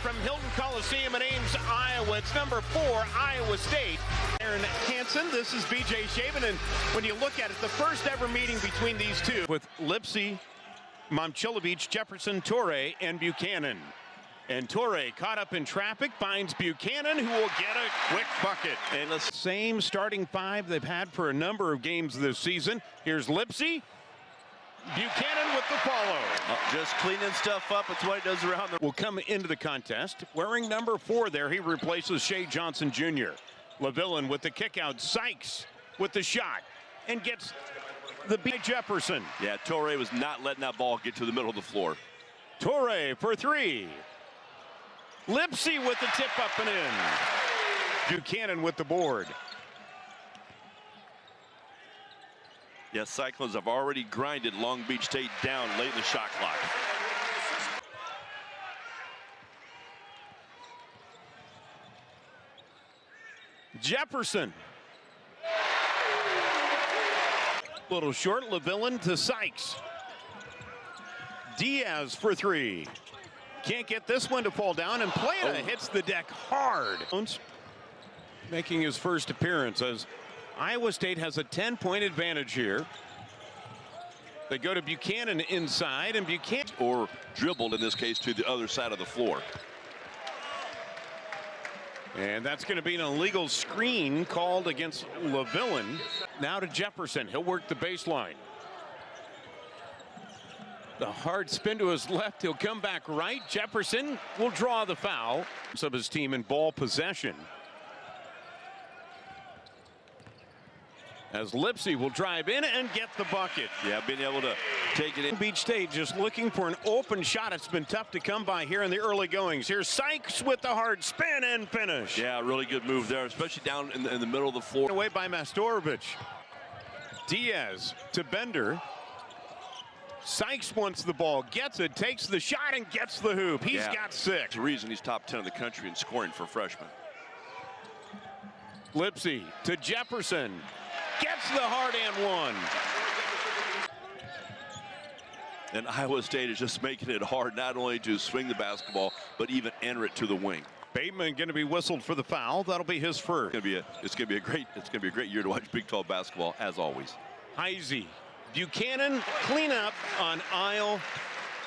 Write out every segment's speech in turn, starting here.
from Hilton Coliseum in Ames, Iowa. It's number 4, Iowa State. Aaron Hansen, this is B.J. Shaven, and when you look at it, the first ever meeting between these two with Lipsy, Momcilovic, Jefferson, Torre, and Buchanan. And Torre, caught up in traffic, finds Buchanan, who will get a quick bucket. And the same starting five they've had for a number of games this season. Here's Lipsy. Buchanan with the follow. Just cleaning stuff up. It's what he does around the... Will come into the contest. Wearing number 4 there, he replaces Shea Johnson Jr. LaVillen with the kick out. Sykes with the shot. And gets the beat Jefferson. Yeah, Torre was not letting that ball get to the middle of the floor. Torre for 3. Lipsy with the tip up and in. Buchanan with the board. Yes, Cyclones have already grinded Long Beach State down late in the shot clock. Jefferson. Little short, LaVillen to Sykes. Diaz for 3. Can't get this one to fall down, and Plata hits the deck hard. Making his first appearance as Iowa State has a 10-point advantage here. They go to Buchanan inside, and Buchanan... Or dribbled, in this case, to the other side of the floor. And that's going to be an illegal screen called against LaVillen. Now to Jefferson. He'll work the baseline. The hard spin to his left. He'll come back right. Jefferson will draw the foul of his team in ball possession. As Lipsy will drive in and get the bucket. Yeah, being able to take it in. Beach State just looking for an open shot. It's been tough to come by here in the early goings. Here's Sykes with the hard spin and finish. Yeah, really good move there, especially down in the middle of the floor. Away by Mastorovich. Diaz to Bender. Sykes wants the ball, gets it, takes the shot, and gets the hoop. He's got 6. That's the reason he's top 10 in the country in scoring for freshmen. Lipsy to Jefferson. Gets the hard and one. And Iowa State is just making it hard not only to swing the basketball, but even enter it to the wing. Bateman going to be whistled for the foul. That'll be his first. It's gonna be a great year to watch Big 12 basketball, as always. Heisey. Buchanan cleanup on aisle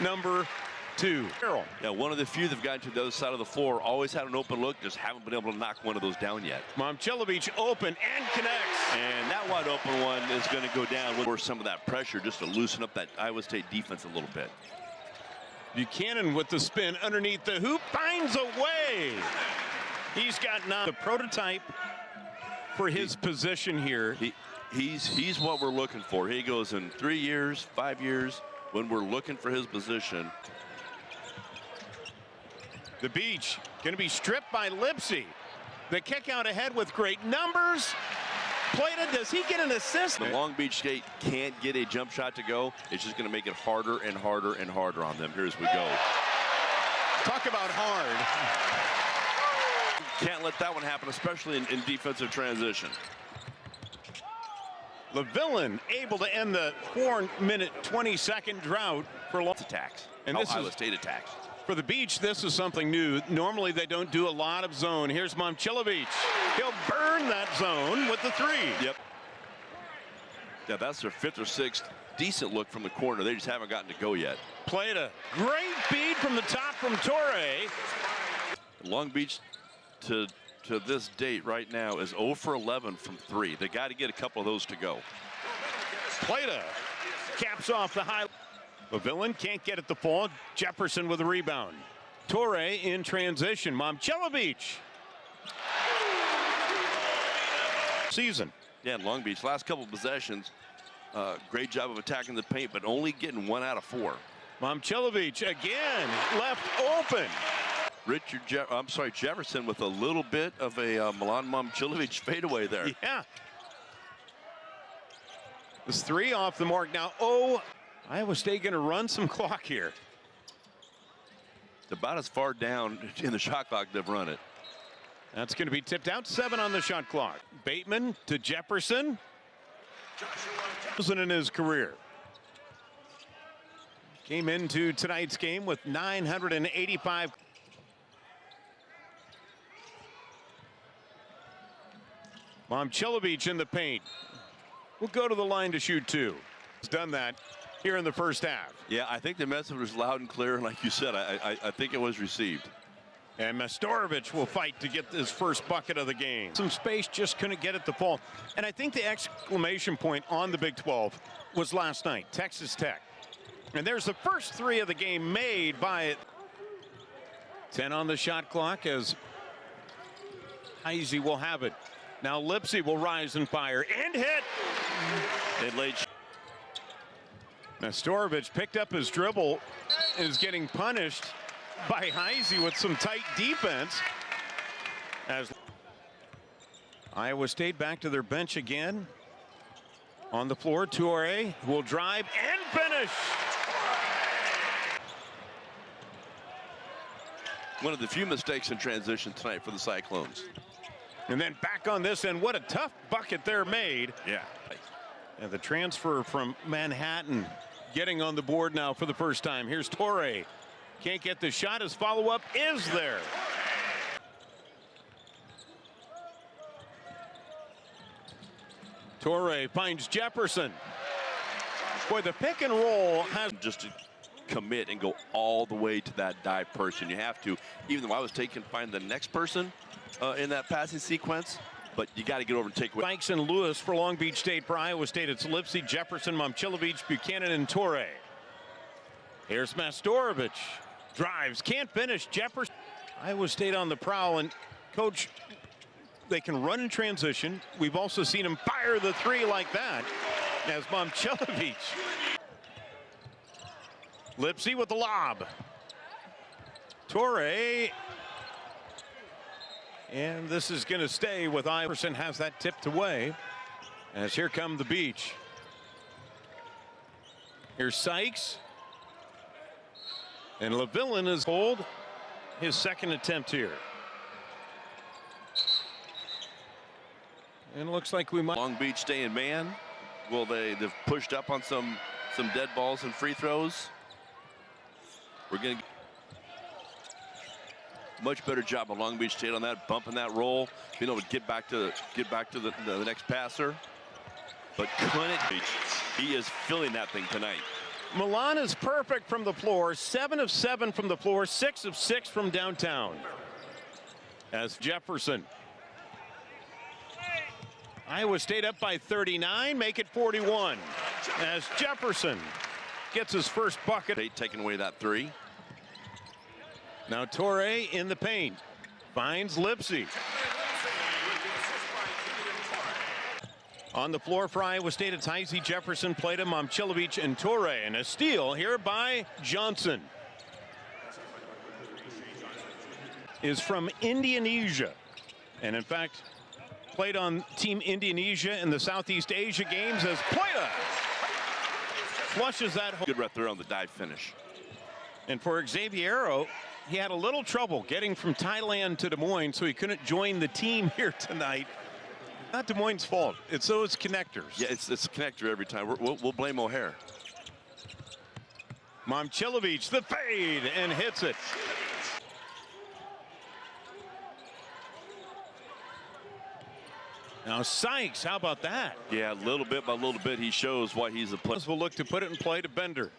number 2. Carroll. Yeah, one of the few that've gotten to the other side of the floor. Always had an open look, just haven't been able to knock one of those down yet. Momcilovic open and connects. And that wide open one is going to go down with some of that pressure just to loosen up that Iowa State defense a little bit. Buchanan with the spin underneath the hoop, finds a way. He's got now the prototype for his position here. He's what we're looking for. He goes in 3 years, 5 years, when we're looking for his position. The Beach going to be stripped by Lipsy. The kick out ahead with great numbers. Plata, does he get an assist? The Long Beach State can't get a jump shot to go. It's just going to make it harder and harder and harder on them. Here as we go. Talk about hard. Can't let that one happen, especially in defensive transition. LaVillen able to end the 4-minute, 20-second drought for long attacks. And this Iowa State attacks. For the Beach, this is something new. Normally, they don't do a lot of zone. Here's Momcilovic. He'll burn that zone with the 3. Yep. Yeah, that's their 5th or 6th decent look from the corner. They just haven't gotten to go yet. Plata. Great feed from the top from Torre. Long Beach to this date right now is 0 for 11 from 3. They got to get a couple of those to go. Plata caps off the high. LaVillen can't get it to fall. Jefferson with a rebound. Torre in transition. Momcilovic. Season. Yeah, in Long Beach, last couple of possessions, great job of attacking the paint, but only getting 1 out of 4. Momcilovic again left open. Jefferson with a little bit of a Milan Momcilovic fadeaway there. Yeah. This 3 off the mark now. Iowa State going to run some clock here. It's about as far down in the shot clock they've run it. That's going to be tipped out. 7 on the shot clock. Bateman to Jefferson. In his career. Came into tonight's game with 985. Momcilovic in the paint. Will go to the line to shoot two. He's done that here in the first half. Yeah, I think the message was loud and clear. And like you said, I think it was received. And Majstorovic will fight to get his first bucket of the game. Some space, just couldn't get it to fall. And I think the exclamation point on the Big 12 was last night, Texas Tech. And there's the first three of the game made by it. 10 on the shot clock as Heisey will have it. Now Lipsy will rise and fire and hit. They laid. Majstorovic picked up his dribble and is getting punished by Heisey with some tight defense. As Iowa State back to their bench again. On the floor, Toure will drive and finish. One of the few mistakes in transition tonight for the Cyclones. And then back on this end, what a tough bucket there made. Yeah. And the transfer from Manhattan getting on the board now for the first time. Here's Toure. Can't get the shot. His follow-up is there. Toure finds Jefferson. Boy, the pick and roll has just to commit and go all the way to that dive person. You have to, even though I was taking, find the next person in that passing sequence, but you got to get over and take away. Spikes and Lewis for Long Beach State. For Iowa State, it's Lipsy, Jefferson, Momcilovic, Buchanan, and Toure. Here's Majstorovic. Drives, can't finish. Jefferson. Iowa State on the prowl, and coach, they can run in transition. We've also seen him fire the three like that as Momcilovic. Lipsy with the lob. Toure. And this is going to stay with Iverson. Has that tipped away as here come the Beach. Here's Sykes. And LaVillen is hold his second attempt here. And it looks like we might. Long Beach staying man. Will they've pushed up on some dead balls and free throws. We're going to much better job of Long Beach State on that, bumping that roll, being able to get back to the next passer. But couldn't. He is filling that thing tonight. Milan is perfect from the floor, 7 of 7 from the floor, 6 of 6 from downtown. As Jefferson. Iowa State up by 39, make it 41. As Jefferson gets his first bucket. State taking away that three. Now Toure in the paint. Finds Lipsy. On the floor for Iowa State, it's Heisey, Jefferson, Plata, Momcilovic, and Toure. And a steal here by Johnson. Is from Indonesia. And in fact, played on Team Indonesia in the Southeast Asia games as Plata flushes that home. Good right there on the dive finish. And for Xaviero, he had a little trouble getting from Thailand to Des Moines, so he couldn't join the team here tonight. Not Des Moines' fault. It's those connectors. Yeah, it's a connector every time. We'll blame O'Hare. Momcilovic, the fade, and hits it. Now Sykes, how about that? Yeah, little bit by little bit, he shows why he's a player. We'll look to put it in play to Bender.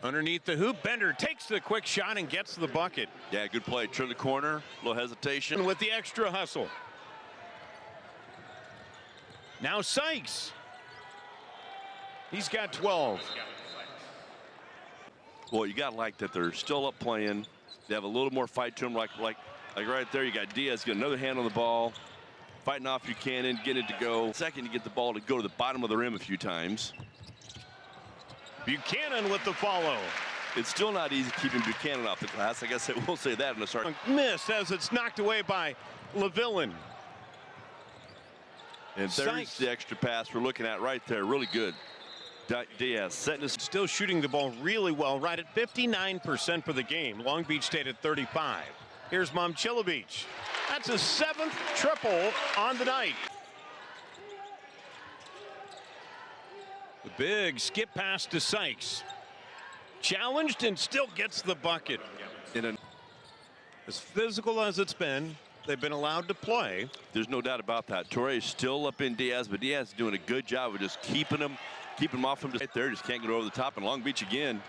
Underneath the hoop, Bender takes the quick shot and gets the bucket. Yeah, good play. Turn the corner, a little hesitation. With the extra hustle. Now Sykes. He's got 12. Well, you got to like that they're still up playing. They have a little more fight to them, like right there. You got Diaz, got another hand on the ball, fighting off Buchanan, getting it to go. Second, you get the ball to go to the bottom of the rim a few times. Buchanan with the follow. It's still not easy keeping Buchanan off the glass. I guess I will say that in the start. Miss as it's knocked away by LaVillen. And there's Sykes. the extra pass we're looking at right there. Really good. Diaz setting his. Still shooting the ball really well, right at 59% for the game. Long Beach State at 35. Here's Momcilovic. That's his 7th triple on the night. The big skip pass to Sykes. Challenged and still gets the bucket. In a, As physical as it's been, they've been allowed to play. There's no doubt about that. Torrey is still up in Diaz, but Diaz is doing a good job of just keeping him off him right there. Just can't get over the top. And Long Beach again.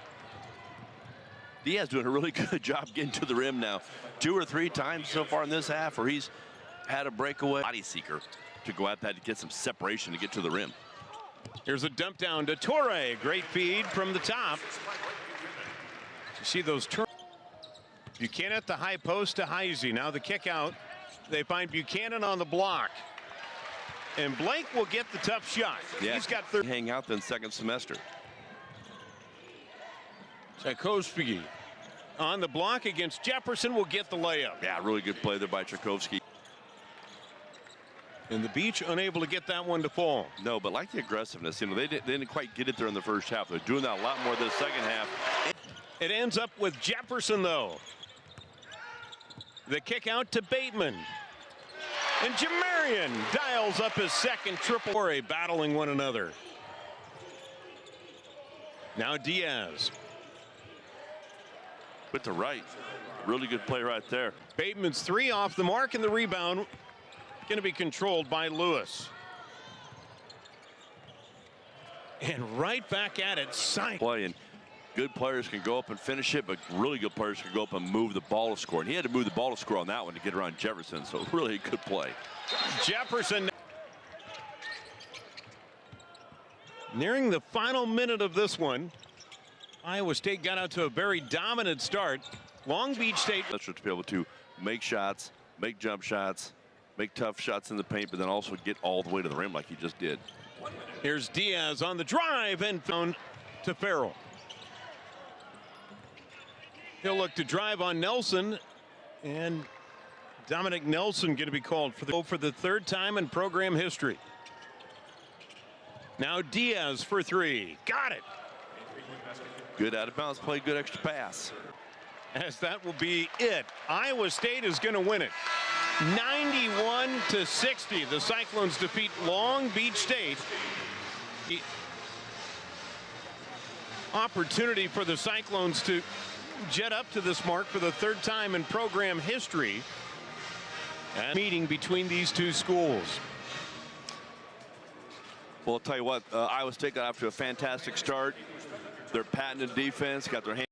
Diaz doing a really good job getting to the rim now. 2 or 3 times so far in this half where he's had a breakaway body seeker to go at that to get some separation to get to the rim. Here's a dump down to Torrey. Great feed from the top. You see those turns. Buchanan at the high post to Heisey. Now the kick out. They find Buchanan on the block. And Blake will get the tough shot. Yeah, he's got 30. Hang out then second semester. Tchaikovsky on the block against Jefferson will get the layup. Yeah, really good play there by Tchaikovsky. And the Beach unable to get that one to fall. No, but like the aggressiveness, you know, they didn't quite get it there in the first half. They're doing that a lot more this second half. It ends up with Jefferson, though. The kick out to Bateman. And Jamarian dials up his second triple. Torrey battling one another. Now Diaz. With the right. Really good play right there. Bateman's 3 off the mark, and the rebound going to be controlled by Lewis. And right back at it, Playing. Good players can go up and finish it, but really good players can go up and move the ball to score. And he had to move the ball to score on that one to get around Jefferson, so really good play. Jefferson nearing the final minute of this one. Iowa State got out to a very dominant start. Long Beach State. That's to be able to make shots, make jump shots, make tough shots in the paint, but then also get all the way to the rim like he just did. Here's Diaz on the drive and found to Farrell. He'll look to drive on Nelson, and Dominic Nelson going to be called for the 3rd time in program history. Now Diaz for 3. Got it. Good out of bounds play, good extra pass. As that will be it. Iowa State is going to win it. 91-60. The Cyclones defeat Long Beach State. The opportunity for the Cyclones to jet up to this mark for the 3rd time in program history. And meeting between these two schools. Well, I'll tell you what, Iowa State got off to a fantastic start. Their patented defense got their hands